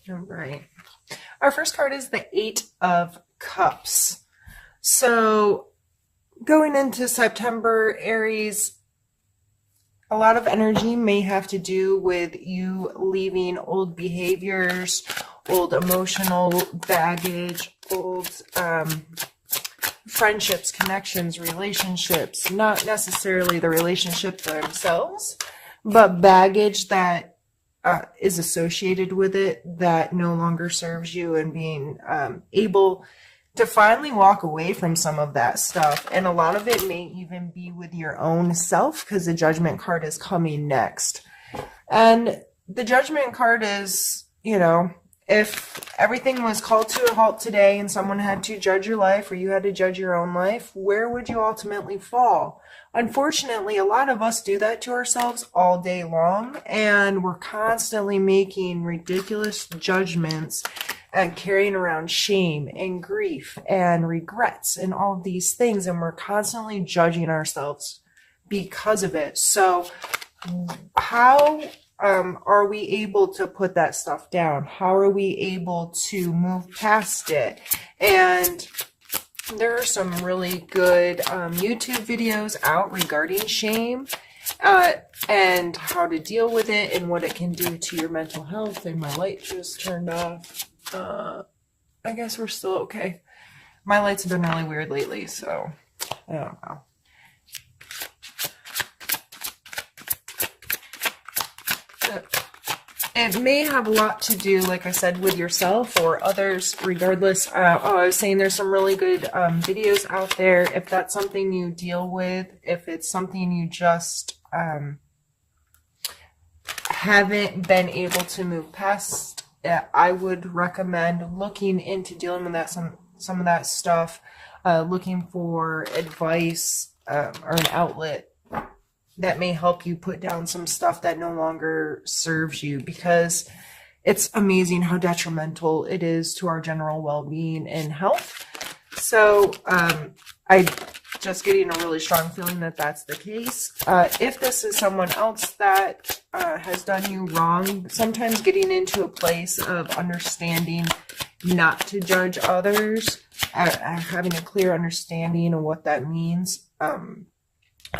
All right. Our first card is the Eight of Cups. So going into September, Aries, a lot of energy may have to do with you leaving old behaviors, old emotional baggage, old friendships, connections, relationships, not necessarily the relationship themselves, but baggage that is associated with it that no longer serves you, and being able to finally walk away from some of that stuff. And a lot of it may even be with your own self, because the Judgment card is coming next. And the Judgment card is, you know, if everything was called to a halt today and someone had to judge your life, or you had to judge your own life, where would you ultimately fall? Unfortunately, a lot of us do that to ourselves all day long, and we're constantly making ridiculous judgments and carrying around shame and grief and regrets and all of these things, and we're constantly judging ourselves because of it. So how are we able to put that stuff down? How are we able to move past it? And there are some really good YouTube videos out regarding shame and how to deal with it and what it can do to your mental health. And my light just turned off. I guess we're still okay. My lights have been really weird lately, so I don't know. It may have a lot to do, like I said, with yourself or others, regardless. I was saying there's some really good videos out there. If that's something you deal with, if it's something you just haven't been able to move past, I would recommend looking into dealing with that, some of that stuff, looking for advice or an outlet that may help you put down some stuff that no longer serves you, because it's amazing how detrimental it is to our general well-being and health. So I just getting a really strong feeling that that's the case. If this is someone else that has done you wrong, sometimes getting into a place of understanding not to judge others, having a clear understanding of what that means,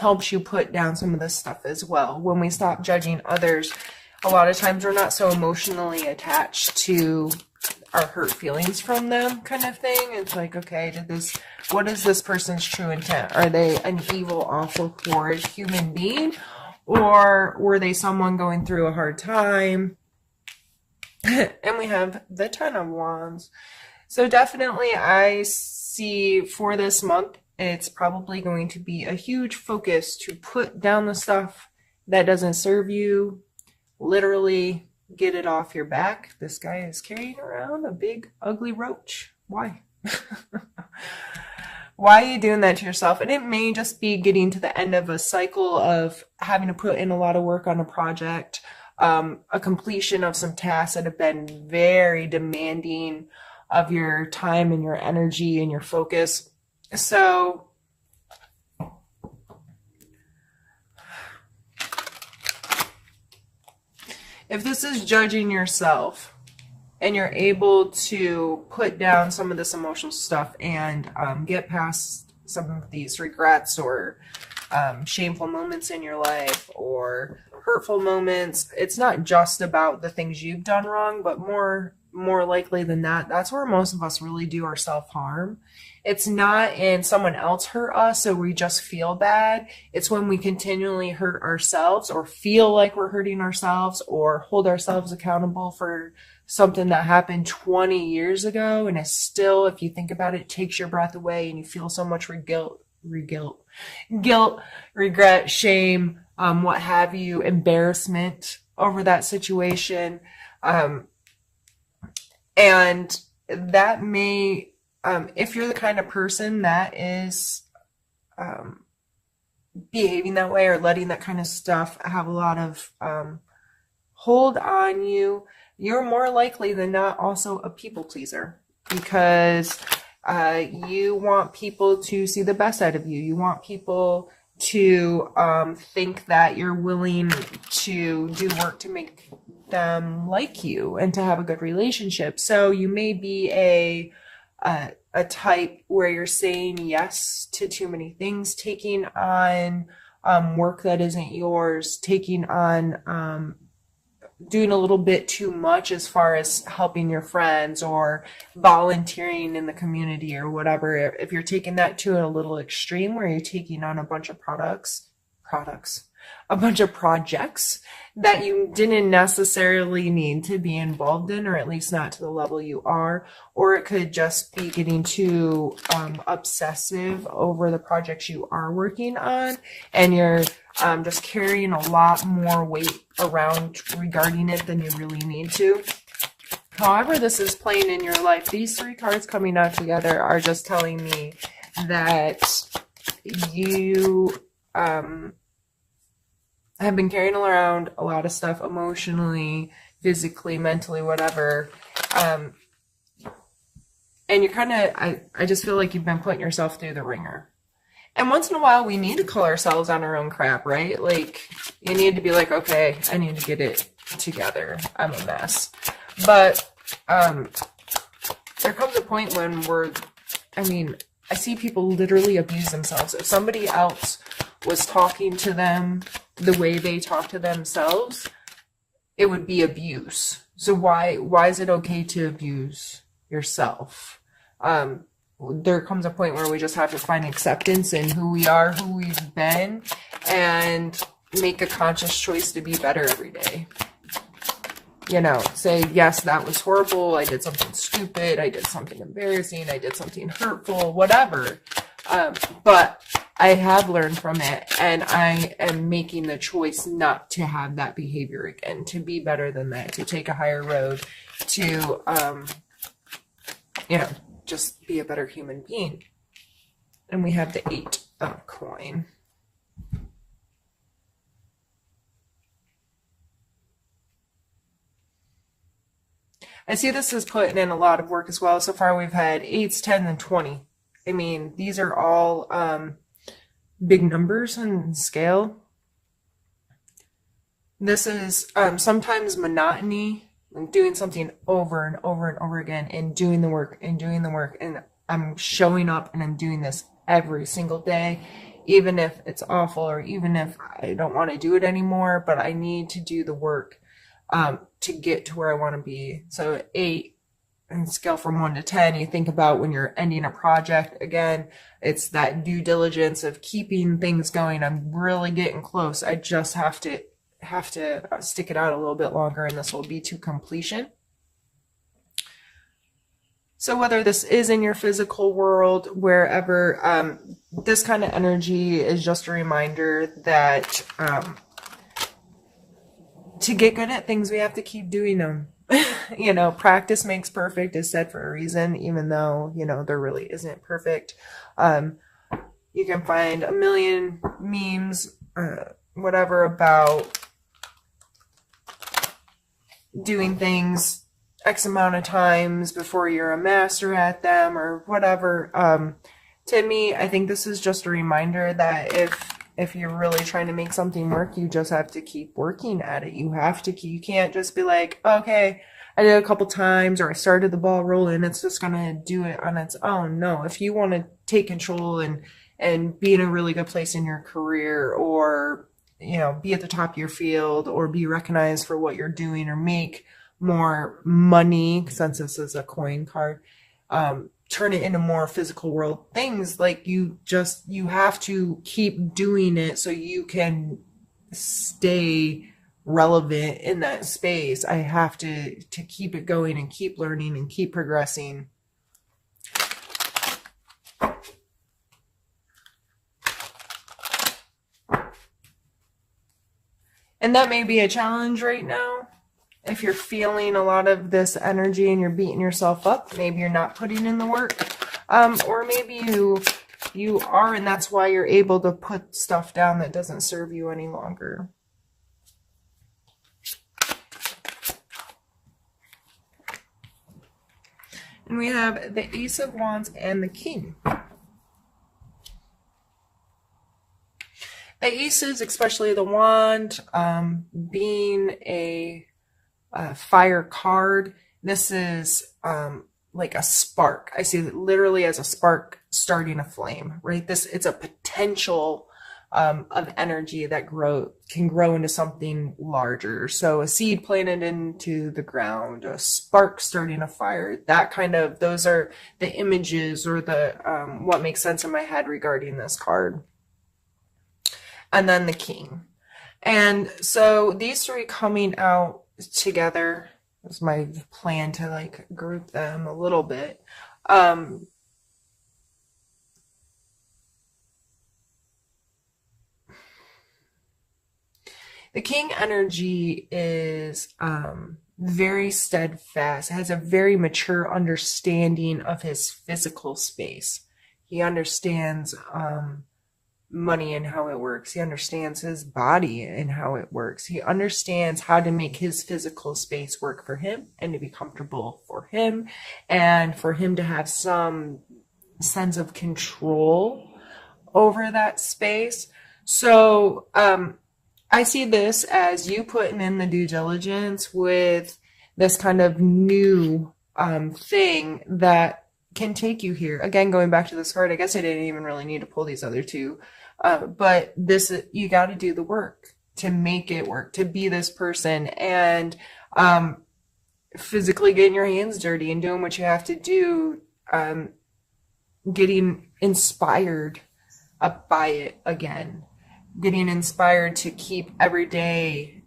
helps you put down some of this stuff as well. When we stop judging others, a lot of times we're not so emotionally attached to our hurt feelings from them, kind of thing. It's like, okay, what is this person's true intent? Are they an evil, awful, horrid human being? Or were they someone going through a hard time? And we have the Ten of Wands. So definitely I see for this month, it's probably going to be a huge focus to put down the stuff that doesn't serve you. Literally get it off your back. This guy is carrying around a big, ugly roach. Why? Why are you doing that to yourself? And it may just be getting to the end of a cycle of having to put in a lot of work on a project, a completion of some tasks that have been very demanding of your time and your energy and your focus. So if this is judging yourself and you're able to put down some of this emotional stuff and get past some of these regrets or shameful moments in your life or hurtful moments, it's not just about the things you've done wrong, but more likely than that, that's where most of us really do our self-harm. It's not in someone else hurt us, so we just feel bad. It's when we continually hurt ourselves or feel like we're hurting ourselves or hold ourselves accountable for something that happened 20 years ago. And it's still, if you think about it, takes your breath away and you feel so much guilt, regret, shame, what have you, embarrassment over that situation. And that may, if you're the kind of person that is behaving that way or letting that kind of stuff have a lot of hold on you, you're more likely than not also a people pleaser, because you want people to see the best out of you. You want people to think that you're willing to do work to make them like you and to have a good relationship. So you may be a type where you're saying yes to too many things, taking on work that isn't yours, taking on doing a little bit too much as far as helping your friends or volunteering in the community or whatever. If you're taking that to a little extreme where you're taking on a bunch of a bunch of projects that you didn't necessarily need to be involved in, or at least not to the level you are, or it could just be getting too obsessive over the projects you are working on, and you're just carrying a lot more weight around regarding it than you really need to. However this is playing in your life, these three cards coming out together are just telling me that you have been carrying around a lot of stuff emotionally, physically, mentally, whatever. And you're kind of, I just feel like you've been putting yourself through the ringer. And once in a while, we need to call ourselves on our own crap, right? Like, you need to be like, okay, I need to get it together. I'm a mess. But there comes a point when I see people literally abuse themselves. If somebody else was talking to them the way they talk to themselves, it would be abuse. So why is it okay to abuse yourself? There comes a point where we just have to find acceptance in who we are, who we've been, and make a conscious choice to be better every day. Say, yes, that was horrible. I did something stupid. I did something embarrassing. I did something hurtful, whatever. But I have learned from it, and I am making the choice not to have that behavior again, to be better than that, to take a higher road, to, just be a better human being. And we have the 8 of coin. I see this as putting in a lot of work as well. So far we've had 8s, 10s, and 20. I mean, these are all big numbers in scale. This is sometimes monotony, like doing something over and over and over again, and doing the work and doing the work. And I'm showing up and I'm doing this every single day, even if it's awful or even if I don't want to do it anymore, but I need to do the work to get to where I want to be. So 8, and scale from 1 to 10, you think about when you're ending a project, again, it's that due diligence of keeping things going. I'm really getting close. I just have to stick it out a little bit longer, and this will be to completion. So whether this is in your physical world, wherever, this kind of energy is just a reminder that to get good at things, we have to keep doing them. Practice makes perfect is said for a reason, even though, there really isn't perfect. You can find a million memes, whatever, about doing things X amount of times before you're a master at them or whatever. To me, I think this is just a reminder that if you're really trying to make something work, you just have to keep working at it. You can't just be like, okay, I did it a couple times, or I started the ball rolling, it's just going to do it on its own. No, if you want to take control and be in a really good place in your career, or, be at the top of your field, or be recognized for what you're doing, or make more money, since this is a coin card, turn it into more physical world things, like you have to keep doing it so you can stay relevant in that space. I have to keep it going and keep learning and keep progressing. And that may be a challenge right now. If you're feeling a lot of this energy and you're beating yourself up, maybe you're not putting in the work. Or maybe you are, and that's why you're able to put stuff down that doesn't serve you any longer. And we have the Ace of Wands and the King. The aces, especially the wand, being a fire card. This is like a spark. I see it literally as a spark starting a flame, right? It's a potential of energy that can grow into something larger. So a seed planted into the ground, a spark starting a fire, those are the images or the what makes sense in my head regarding this card. And then the king. And so these three coming out together was my plan to like group them a little bit. The king energy is very steadfast, has a very mature understanding of his physical space. He understands money and how it works. He understands his body and how it works. He understands how to make his physical space work for him and to be comfortable for him and for him to have some sense of control over that space. So I see this as you putting in the due diligence with this kind of new thing that can take you here. Again, going back to this card, I guess I didn't even really need to pull these other two. But you got to do the work to make it work, to be this person, and physically getting your hands dirty and doing what you have to do, getting inspired by it again, getting inspired to keep every day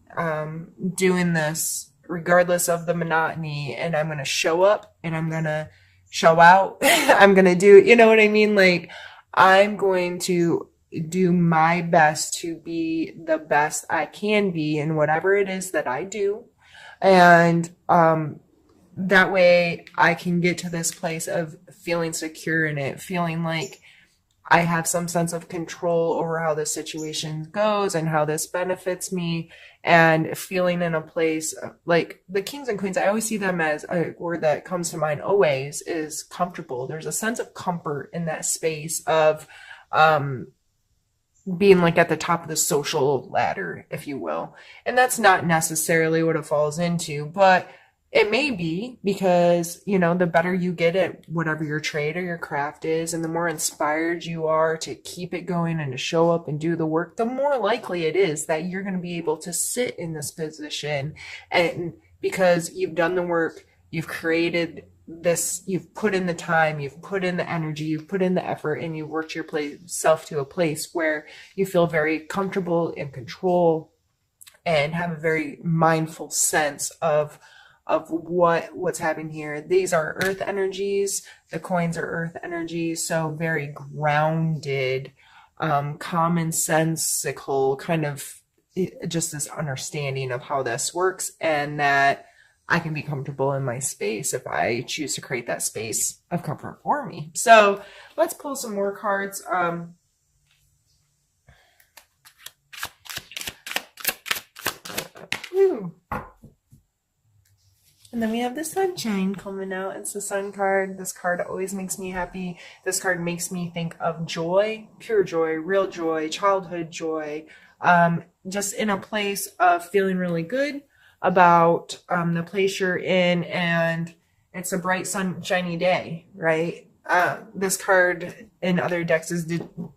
doing this regardless of the monotony. And I'm going to show up and I'm going to show out. I'm going to do, you know what I mean? Like, I'm going to do my best to be the best I can be in whatever it is that I do. And that way I can get to this place of feeling secure in it, feeling like I have some sense of control over how this situation goes and how this benefits me, and feeling in a place like the kings and queens. I always see them as a word that comes to mind always is comfortable. There's a sense of comfort in that space of being like at the top of the social ladder, if you will. And that's not necessarily what it falls into, but it may be, because, you know, the better you get at whatever your trade or your craft is, and the more inspired you are to keep it going and to show up and do the work, the more likely it is that you're going to be able to sit in this position. And because you've done the work, you've created this, you've put in the time, you've put in the energy, you've put in the effort, and you've worked yourself to a place where you feel very comfortable in control and have a very mindful sense of what's happening here. These are earth energies. The coins are earth energies, so very grounded, common sensical, kind of just this understanding of how this works, and that I can be comfortable in my space if I choose to create that space of comfort for me. So let's pull some more cards. And then we have the sunshine coming out. It's the sun card. This card always makes me happy. This card makes me think of joy, pure joy, real joy, childhood joy. Just in a place of feeling really good about the place you're in, and it's a bright sunshiny day, right? This card in other decks is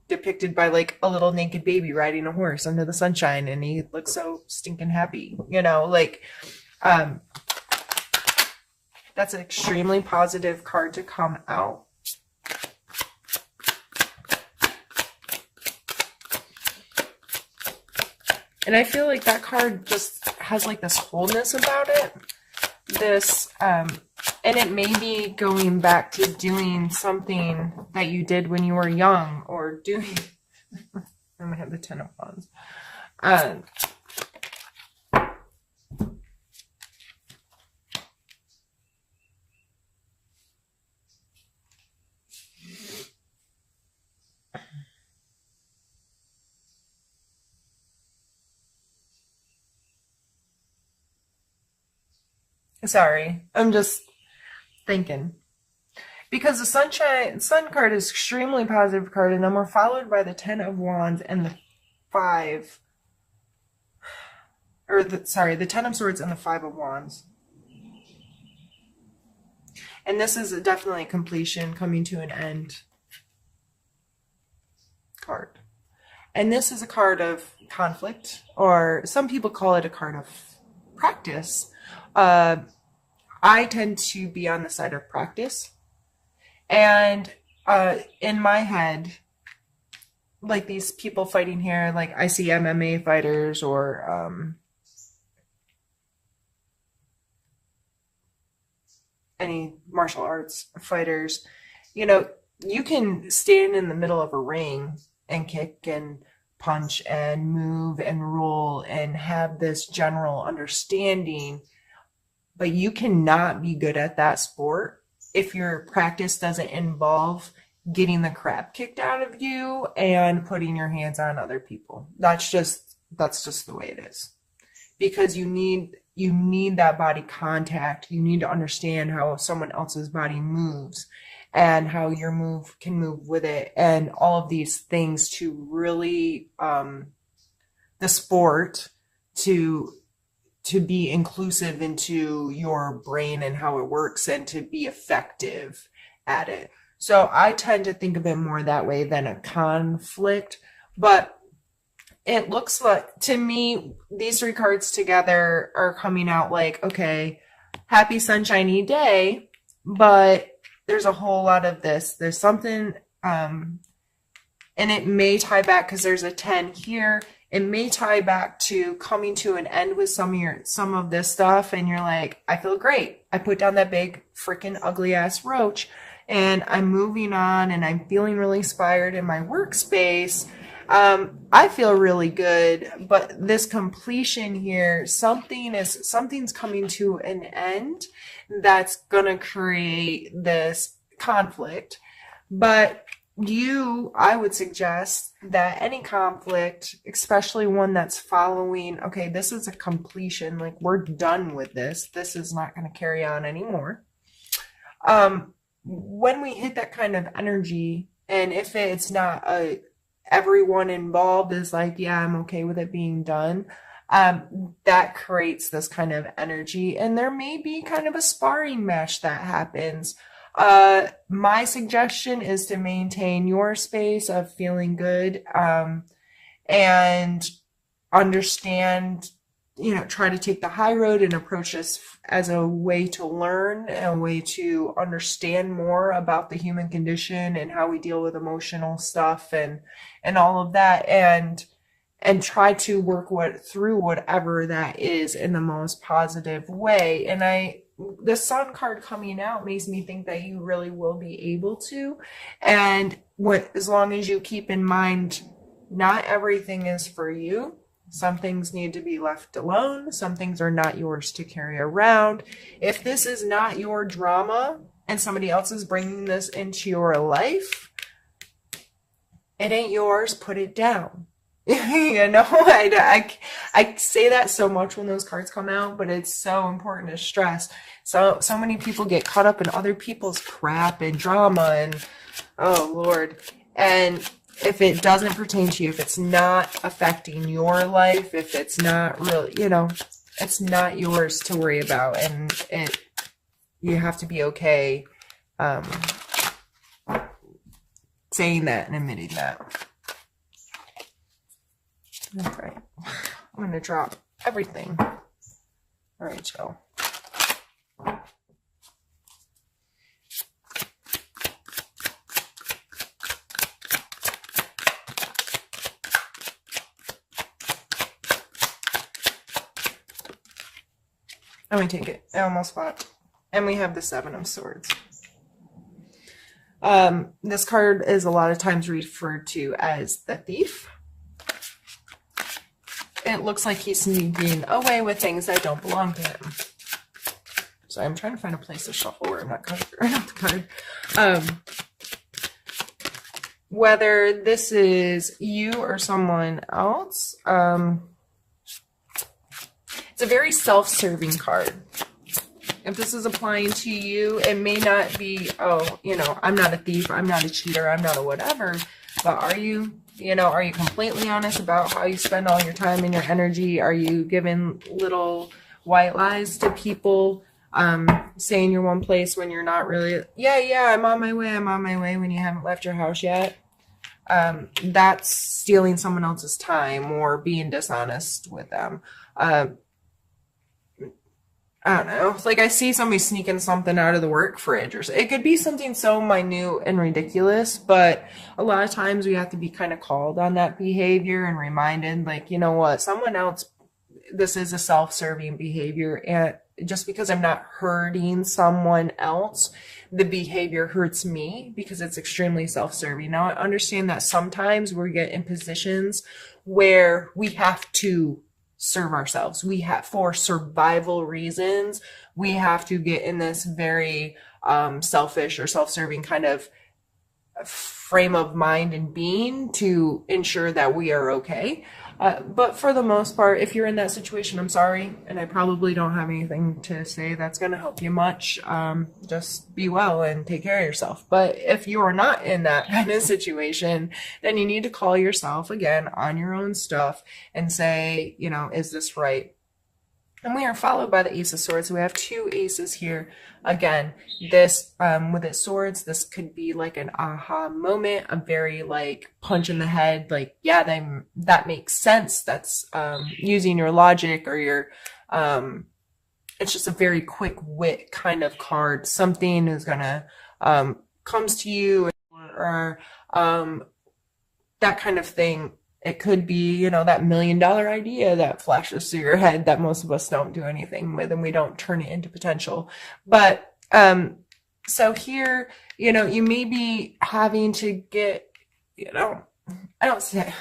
depicted by like a little naked baby riding a horse under the sunshine, and he looks so stinking happy, you know, like that's an extremely positive card to come out. And I feel like that card just has like this wholeness about it. This, and it may be going back to doing something that you did when you were young, or doing, I'm gonna have the Ten of Wands. Sorry, I'm just thinking. Because the sun card is extremely positive card, and then we're followed by the Ten of Wands and the Five or the Ten of Swords and the Five of Wands. And this is definitely completion, coming to an end card. And this is a card of conflict, or some people call it a card of practice. I tend to be on the side of practice. And in my head, like these people fighting here, like I see MMA fighters or any martial arts fighters, you know, you can stand in the middle of a ring and kick and punch and move and roll and have this general understanding, but you cannot be good at that sport if your practice doesn't involve getting the crap kicked out of you and putting your hands on other people. That's just the way it is. Because you need that body contact. You need to understand how someone else's body moves and how your move can move with it, and all of these things to really the sport to be inclusive into your brain and how it works and to be effective at it. So I tend to think of it more that way than a conflict, but it looks like, to me, these three cards together are coming out like, okay, happy sunshiny day, but there's a whole lot of this. There's something, and it may tie back because there's a 10 here. It may tie back to coming to an end with some of this stuff, and you're like, I feel great. I put down that big freaking ugly ass roach, and I'm moving on, and I'm feeling really inspired in my workspace. I feel really good, but this completion here, something's coming to an end that's gonna create this conflict. But I would suggest that any conflict, especially one that's following, okay, this is a completion, like we're done with this. This is not going to carry on anymore. When we hit that kind of energy, and if it's not everyone involved is like, yeah, I'm okay with it being done, that creates this kind of energy, and there may be kind of a sparring match that happens. My suggestion is to maintain your space of feeling good, and understand, try to take the high road and approach this as a way to learn, a way to understand more about the human condition and how we deal with emotional stuff and all of that, and try to work through whatever that is in the most positive way. And the Sun card coming out makes me think that you really will be able to. And as long as you keep in mind, not everything is for you. Some things need to be left alone. Some things are not yours to carry around. If this is not your drama and somebody else is bringing this into your life, it ain't yours. Put it down. I say that so much when those cards come out, but it's so important to stress. So many people get caught up in other people's crap and drama, and oh Lord. And if it doesn't pertain to you, if it's not affecting your life, if it's not really, it's not yours to worry about, and you have to be okay saying that and admitting that. All right, I'm going to drop everything. All right, Joe. Let me take it. I almost fought. And we have the Seven of Swords. This card is a lot of times referred to as the thief. It looks like he's sneaking away with things that don't belong to him. So I'm trying to find a place to shuffle where I'm not covering up the card. Whether this is you or someone else, it's a very self-serving card. If this is applying to you, it may not be, I'm not a thief, I'm not a cheater, I'm not a whatever, but are you You know, are you completely honest about how you spend all your time and your energy? Are you giving little white lies to people, saying you're one place when you're not really? Yeah, I'm on my way when you haven't left your house yet. That's stealing someone else's time or being dishonest with them. I don't know. It's like I see somebody sneaking something out of the work fridge, or it could be something so minute and ridiculous, but a lot of times we have to be kind of called on that behavior and reminded, like, you know what, someone else, this is a self-serving behavior, and just because I'm not hurting someone else, the behavior hurts me because it's extremely self-serving. Now, I understand that sometimes we get in positions where we have to serve ourselves. We have, for survival reasons, we have to get in this very selfish or self-serving kind of frame of mind and being to ensure that we are okay. But for the most part, if you're in that situation, I'm sorry, and I probably don't have anything to say that's going to help you much. Just be well and take care of yourself. But if you are not in that kind of situation, then you need to call yourself again on your own stuff and say, you know, is this right? And we are followed by the Ace of Swords. So we have two aces here. Again, this, with its swords, this could be like an aha moment, a very like punch in the head, like, yeah, that makes sense. That's, using your logic or your, it's just a very quick wit kind of card. Something is gonna, comes to you, or that kind of thing. It could be, you know, that $1 million idea that flashes through your head that most of us don't do anything with, and we don't turn it into potential. But so here, you know, you may be having to get, you know, I don't say,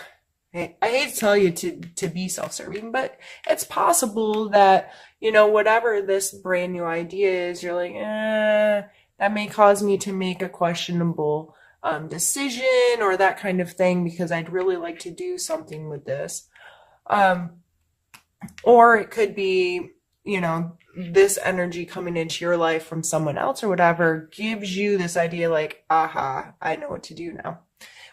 I hate to tell you to be self-serving, but it's possible that, you know, whatever this brand new idea is, you're like, that may cause me to make a questionable decision or that kind of thing, because I'd really like to do something with this. Or it could be, you know, this energy coming into your life from someone else or whatever gives you this idea like, aha, I know what to do now.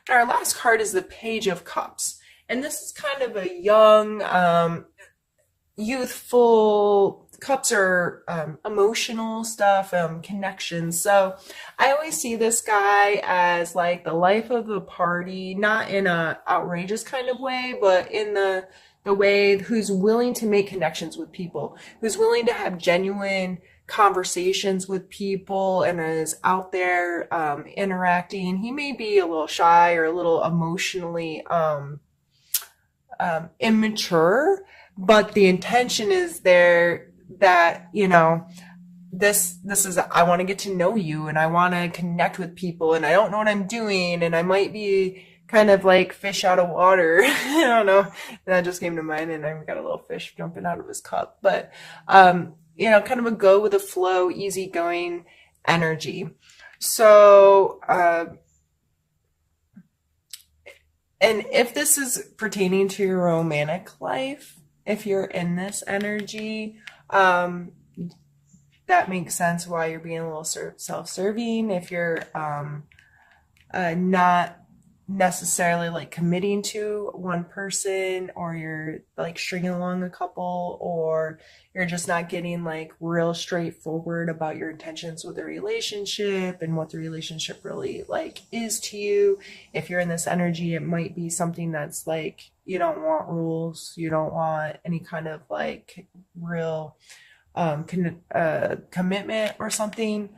And our last card is the Page of Cups. And this is kind of a young, youthful, cups are emotional stuff, connections. So I always see this guy as like the life of the party, not in a outrageous kind of way, but in the way who's willing to make connections with people, who's willing to have genuine conversations with people and is out there interacting. He may be a little shy or a little emotionally immature, but the intention is there that, you know, this is, I want to get to know you and I want to connect with people and I don't know what I'm doing and I might be kind of like fish out of water. I don't know. That just came to mind, and I've got a little fish jumping out of his cup. But, you know, kind of a go with the flow, easygoing energy. So, and if this is pertaining to your romantic life, if you're in this energy, that makes sense why you're being a little self-serving. If you're not necessarily like committing to one person, or you're like stringing along a couple, or you're just not getting like real straightforward about your intentions with the relationship and what the relationship really like is to you. If you're in this energy, it might be something that's like, you don't want rules, you don't want any kind of like real commitment or something.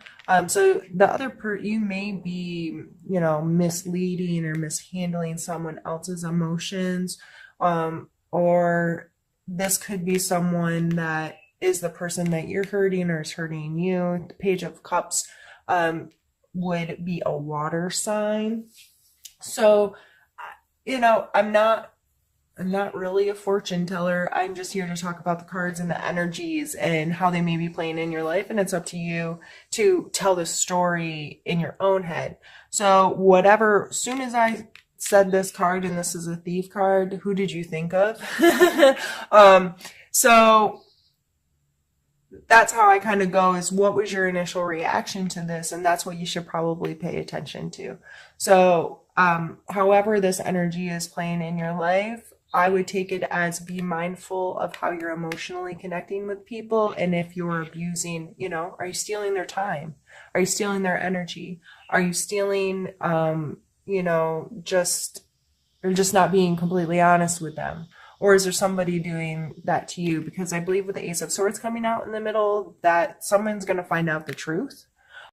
So the other you may be, you know, misleading or mishandling someone else's emotions, or this could be someone that is the person that you're hurting or is hurting you. The Page of Cups would be a water sign. So, you know, I'm not really a fortune teller. I'm just here to talk about the cards and the energies and how they may be playing in your life. And it's up to you to tell the story in your own head. So whatever, as soon as I said this card, and this is a Thief card, who did you think of? So that's how I kind of go, is what was your initial reaction to this? And that's what you should probably pay attention to. So However this energy is playing in your life, I would take it as be mindful of how you're emotionally connecting with people. And if you're abusing, are you stealing their time? Are you stealing their energy? Are you stealing, just, or just not being completely honest with them? Or is there somebody doing that to you? Because I believe with the Ace of Swords coming out in the middle, that someone's going to find out the truth.